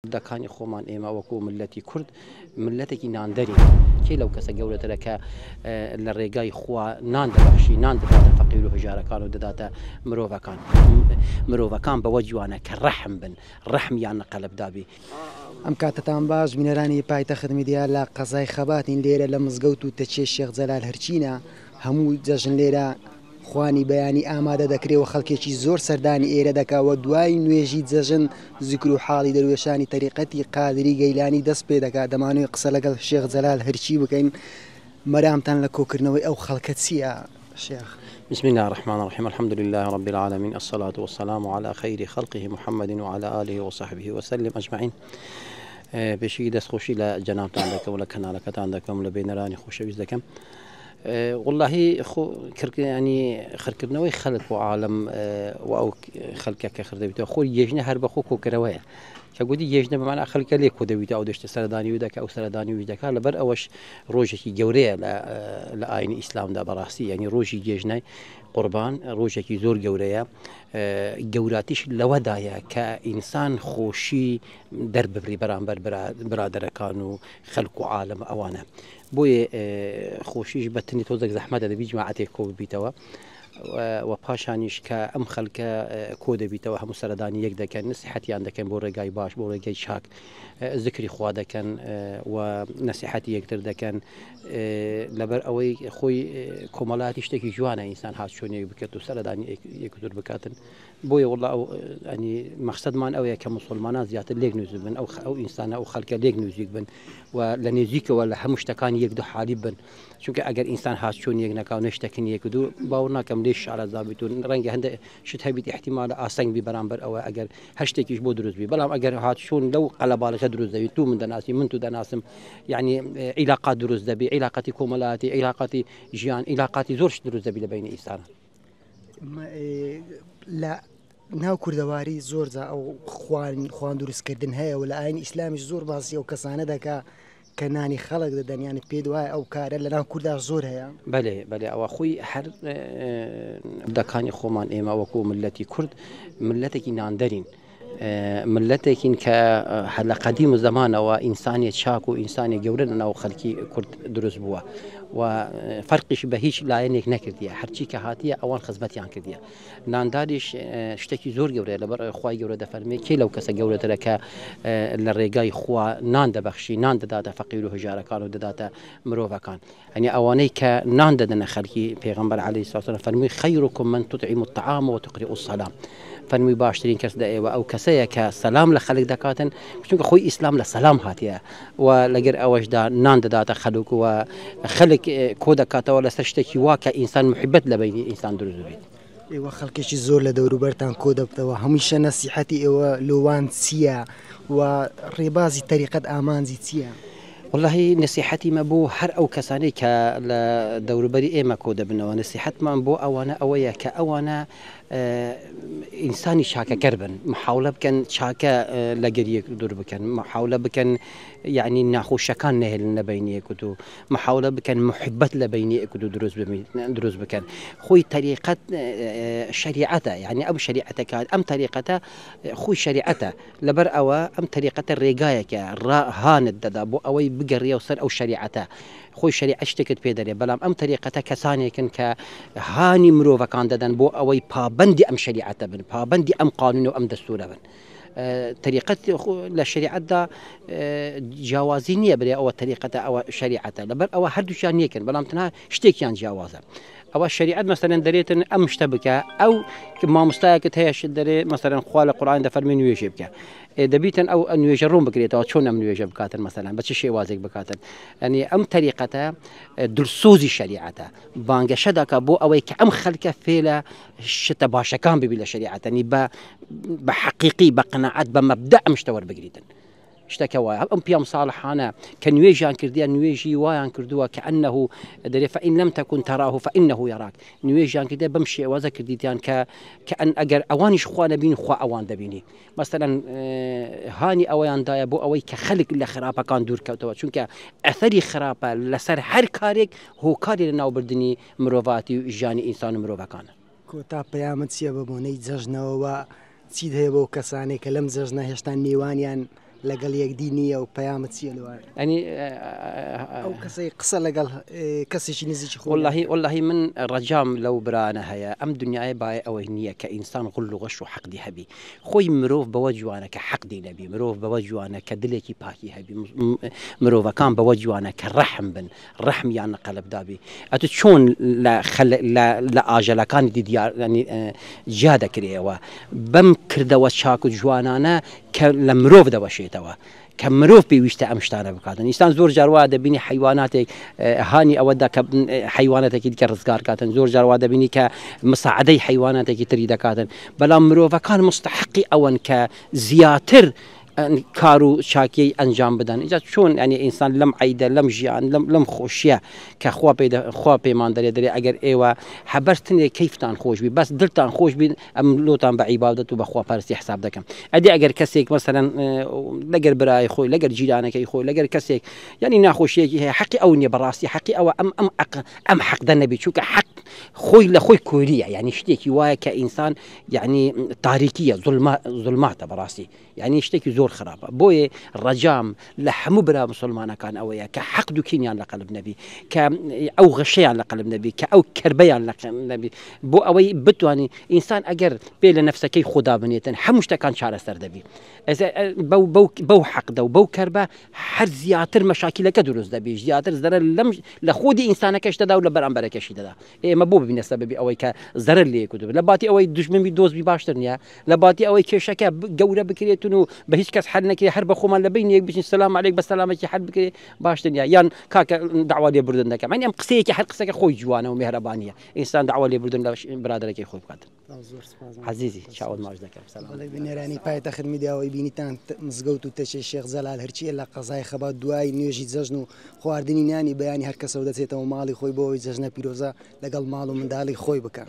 دەکانی خۆمان ئێمە وەکو ملەتی کورد ملەتێکی ناندەری کێ لەو کەسە گەورەترە کە لە ڕێگای خوا نان دەبەخشی نان دەداتە فەقیر و هەژارەکان و دەداتە مرۆڤەکان بەوە جوانە کە ڕەحم بن ڕەحمیان نەقەلب دابی. ئەم کاتتان باش بینەرانی پایتەخت میدیا لە قەزای خەباتین لێرە لە مزگەوت و تەچێ شێخ جەلال هەرچینە هەموو جەژن لێرە خوانی بەیانی ئامادە دەکرێت و خەڵکێکی زۆر سەردانی ئێرە دەکاوە دوای نوێژی جەژن زیکر و حاڵی دەروێشانی تەریقەتی قادری گەیلانی دەست پێ دەکات. دەمانوێت قسە لەگەڵ شێخ جەلال هەرچی بکەین مەرامتان لە کۆکردنەوەی ئەو خەڵکە چییە شێخ؟ بسم الله الرحمن الرحيم الحمد لله رب العالمين الصلاة والسلام على خير خلقه محمد وعلى آله وصحبه وسلم أجمعين. بشي دەست خۆشی لە جەنابتان دەکەم و لە کەناڵەکەتان دەکەم لە بینەرانی خۆشەویست دەکەم. والله ینی خەرکردنەوەی خەڵک و عالم و ئەو خەڵکە کە خردەبێتەوە خۆی یێژنە هەر بەخۆ کۆکردەوەیە کە گوتی یێژنە بەمانە خەڵکە لێ کۆ دەبێتە ئەو دەشتە سەردانی و دەکە ئەو سەردانی وی دەکات لەبەر ئەوەش ڕۆژێکی گەورەیە لە ئاینی ئیسلامدا بەڕاستی ینی ڕۆژی گێژنای قوربان ڕۆژێکی زۆر گەورەیە. گەوراتیش لەوەدایە کە ئینسان خۆشی دەرببری بەرامبەر برادەرەکان و خەڵک و عالم ئەوانە بۆیە خۆشیش بەتنی تۆزێک زەحمەتە دەبی جماعەتێک کۆ ببیتەوە و پاشانیش کە ئەم خەڵکە کۆ دەبیتەوە هەموو سەردانی یەک دەکەن نسیحەتیان دەکەن بۆ ڕێگای باش بۆ ڕێگەی چاک ذکری خوا دەکەن و نسیحەتی یەکتر دەکەن لەبەر ئەوەی خۆی کۆمەڵاتی شتێکی جوانە ئینسان هات چۆنێک بکات و سەردانی یەکتر بکاتن. بۆیە وڵا ئەنی مەقسەدمان ئەوەیە کە مسلمانان زیاتر لێک نوێژ بن ئەو ئینسانە ئەو خەڵکە لێک نوێژیک بن و لە نێزیکەوە لە هەموو شتەکانی یەک دو حالی بن چونکە ئەگەر ئینسان هات چۆن یەک نەکاو نەشتەکەن یەک دو باوەڕ ناکەم لێش شارەزابیت و ڕەنگە هەندێک شت هەبیت احتیمالە ئاسەنگ بی بەرامبەر ئەوە ئەگەر هەر شتێکیش بۆ دروست بی بەڵام ئەگەر هات چۆن لەو قەلەباڵغە دروست دەبێت تو من دەناسی من تو دەناسم یعنی عیلاقات دروست دەبێ عیلاقەتی کۆمەڵایەتی عیلاقەتی ژیان عیلاقاتی زۆر شت دروست دەبی لە بینی ئینسانە. لە ناو کوردەواری زۆرجا ئەو خوان دروستکردن هەیە و لە ئاینی ئیسلامیش زۆر باسی ئەو کەسانە دەکا کە نانی خەڵک دەدەنیانی پێ وایە ئەو کارە لە ناو کووردا زۆر هەیە. بەێ ئەوە خۆی هەر دەکانی خۆمان ئێمە وەکو ملەتی کورد ملەتێکی ناندەرین ملەتێکین کە لە قەدیم و زەمانەوە ئینسانی چاک و ئینسانی گەورە لە ناو خەڵکی کورد دروست بووە و فەرقیش بە هیچ لایەنێک نەکردیە هەرچی کە هاتیە ئەوان خزمەتیان کردیە. نانداریش شتێکی زۆر گەورەیە لەبەر خوای گەورە دەفەرمێ کێ لەو کەسە گەورەترە کە لە ڕێگای خوا نان دەبەخشی نان دەداتە فەقیر و هەژارەکان و دەداتە مرۆڤەکان ئەنی ئەوانەی کە نان دەدەنە خەڵکی پێغەمبەر عەلەیهی سڵاو وسەلام فەرمووی خەیرکم من تطعم الطعام وتقرئ السلام فەرمووی باشترین کەس ئێوە ئەو کەسەیە کە سەلام لە خەڵک دەکاتن چونکە خۆی ئیسلام لە سەلام هاتیە و لەگەر ئەوەشدا نان دەداتە خەڵک و خەڵک کۆ دەکاتەوە لەسەر شتێکی وا کە ئینسان محبەت لە بینی ئینسان دروست بێت. ئێوە خەڵکێکی زۆر لە دەوروبەرتان کۆ دەبتەوە هەمیشە نەسیحەتی ئێوە لۆوان چییە و ڕێبازی تەریقەت ئامانجی چییە؟ والله نسیحەتی مە بۆ هەر ئەو کەسانەی کە لە دەوروبەری ئێمە کۆ دەبنەوە نسیحەتمان بۆ ئەوانە ئەوەیە کە ئەوانە ئینسانی چاکەکەر بن محاولە بکەن چاکە لە گەریەک دوور بکەن محاولە بکەن یعنی ناخۆشەکان نەهێڵن لە بینیەکوت و محاولە بکەن محبەت لە بینیەکوت و دروست بکەن. خۆی تەریقەت شریعەتە یعنی ئەم شریعەتەکە ئەم تەریقەتە خۆی شریعەتە لەبەر ئەوە ئەم تەریقەتە ڕێگایەکە ڕاهانت دەدا بۆ ئەوەی بگەڕێ و سەر ئەو شریعەتە خۆی شریعەت شتێکت پێ دەرێ بەڵام ئەم تەریقەتە کەسانێکن کە هانی مرۆڤەکان دەدەن بۆ ئەوەی پابەندی ئەم شریعەتە بن پابەندی ئەم قانون و ئەم دەستورە بن. طریقەت لە شریعەتدا جیاوازی نییە برێ ئەوە طریقەتە ئەوە شریعەتە لەبەر ئەوە هەردووشیان نیەکەن بەڵام تەنها شتێکیان جیاوازە. ئەوە شریعەت مەسەلەن دەرێتن ئەم شتە بکە ئەو مامۆستایەکت هەیە دەرێ مەسەلەن خوا لە قورئان دەفەرمێ نوێژێ بکە دەبیتن ئەو نوێژە ڕوون بکرێتەوە چۆن ئەم نوێژە بکاتن مەسەلەن بە چ شێوازێک بکاتن ئەنی ئەم طریقەتە درسۆزی شریعەتە بانگەشە دەکا بۆ ئەوەی کە ئەم خەڵکە فێلە شتە باشەکان ببی لە شریعەتەنی بە حەقیقی بە قەناعەت بە مەبدە ئەم شتە وەربگریتن. شتەکە وایە ئەم پیام ساڵحانە کە نوێژیان کردیە نوێژی وایان کردووە کە ئەنه دەرێ فەئین لەم تەکون تەراه فەئینه یەراک نوێژیان کردێ بەم شێوازە کردیتیان کە ئەگەر ئەوانیش خوا نەبین خوا ئەوان دەبینی مەسەلەن هانی ئەوەیاندایە بۆ ئەوەی کە خەڵک لە خراپەکان دوورکەوتەوە چونکە ئەثەری خراپە لەسەر هەر کارێک هۆکاری لە ناوبردننی مرۆڤاتی و ژیانی ئینسان و مرۆڤەکانە. کۆتا پەیامەت چییە بە بۆنەی جەژنەوە چیت هەیە بۆ کەسانێک کە لەم جەژنە هێشتا نێوانیان لەگەڵ یەکدی نییە و پەیامت چییە لەوانە ینی ئەو کەسەی قسە لەگەڵ کەسێکی نزیکی خۆ والله من ڕەجام لەو برانە هەیە ئەم دنیای باە ئەوەی نییە کە ئینسان غڵ و غەش و حەقدی هەبی خۆی مرۆڤ بەوە جوانە کە حەقدی نەبی مرۆڤ بەوە جوانە کە دلێکی پاکی هەبی مرۆڤەکان بەوە جوانە کە ڕەحم بن ڕەحمیان لە قەلبدابی ئەتو چۆن لە ئاژەلەکانی دیدیار جیا دەکرێەوە بەم کردەوە چاک و جوانانە کە لە مرۆڤ دەوەشێتەوە کە مرۆڤ پێویستە ئەم شتانە بکاتن ئینسان زۆر جاروا دەبینی حیواناتێک هانی ئەوەدا کە حیواناتێکی دیکە ڕزگار کاتن زۆر جاروا دەبینی کە مساعدەی حیواناتێکی تری دەکاتن بەڵام مرۆڤەکان مستحقی ئەوەن کە زیاتر کار و چاکیی ئەنجام بدەن ئیجا چۆن ینی ئینسان لەم عیدە لەم ژیان لەم خۆشیە کە خوا پەیمان دەرێ ئەگەر ئێوە حەبەرتنێ کەیفتان خۆش بی بەس دڵتان خۆش بین ئەم لۆتان بە عیبادەت و بە خواپەرستی حساب دەکەم ئەدی ئەگەر کەسێک مەسەلەن لەگەر برای خۆی لەگەر جیرانەکەی خۆی لەگەر کەسێک ینی ناخۆشیەکی هەیە حەقی ئەو نیە بەڕاستی حەقی ئەوە ئەم حەقدە نەبی چونکە حەق خۆی لە خۆی کۆریە ینی شتێکی وایە کە ئینسان یعنی تاریکیە زولماتە بەڕاستی یعنی شتێکی زۆر خراپە بۆیە ڕەجام لە هەموو برا مسلمانەکان ئەوەیە کە حەق دوکینیان لە قەلب نەبی کە ئەو غەشەیان لە قەلب نەبی کە ئەو کەربەیان لە نەبی بۆ ئەوەی بتوانانی ئینسان ئەگەر پێ لە نەفسەکەی خۆدا بنێتن هەموو شتەکان چارەسەر دەبی بەو حەقدە و بەو کەربە هەر زیاتر مەشاکیلەکە دروست دەبی زیاتر زەرەر لە خودی ئینسانەکەش دەدا و لە بەرامبەرەکەشی دەدا ئێمە بۆ ببینە سەبەبی ئەوەی کە زەرەر لێکوتب لە باتی ئەوەی دوژمنی دۆزبی باشتر نییە لە باتی ئەوەی کێشەکە گەورە بکرێتون و بە هیچ کەس حل نەکرێ هەر بە خۆمان لە بین یەک بچین سلام عەلەیک بە سەلامەتی حل بکرێ باشتر نییە یان کاکە داوا لێبوردن دەکەم ئەم قسەیەکی هەر قسەکە خۆی جوانە و مێهرەبانیە ئینسان داوا لێبوردن لە برادەرەکەی خۆی بکات عزیزی چاوت ماش دەکەم بنێرانی پایتەخت میدیاوەی بینیتان مزگەوت و تەچێ شێخ جەلال هەرچیە لە قەزای خەبات دوای نوێژی جەژن و خواردنی نانی بەیانی هەر کەسە دەچێتەوە ماڵی خۆی بۆەوەی جەژنە پیرۆزە لەگەڵ ماڵ و منداڵی خۆی بکە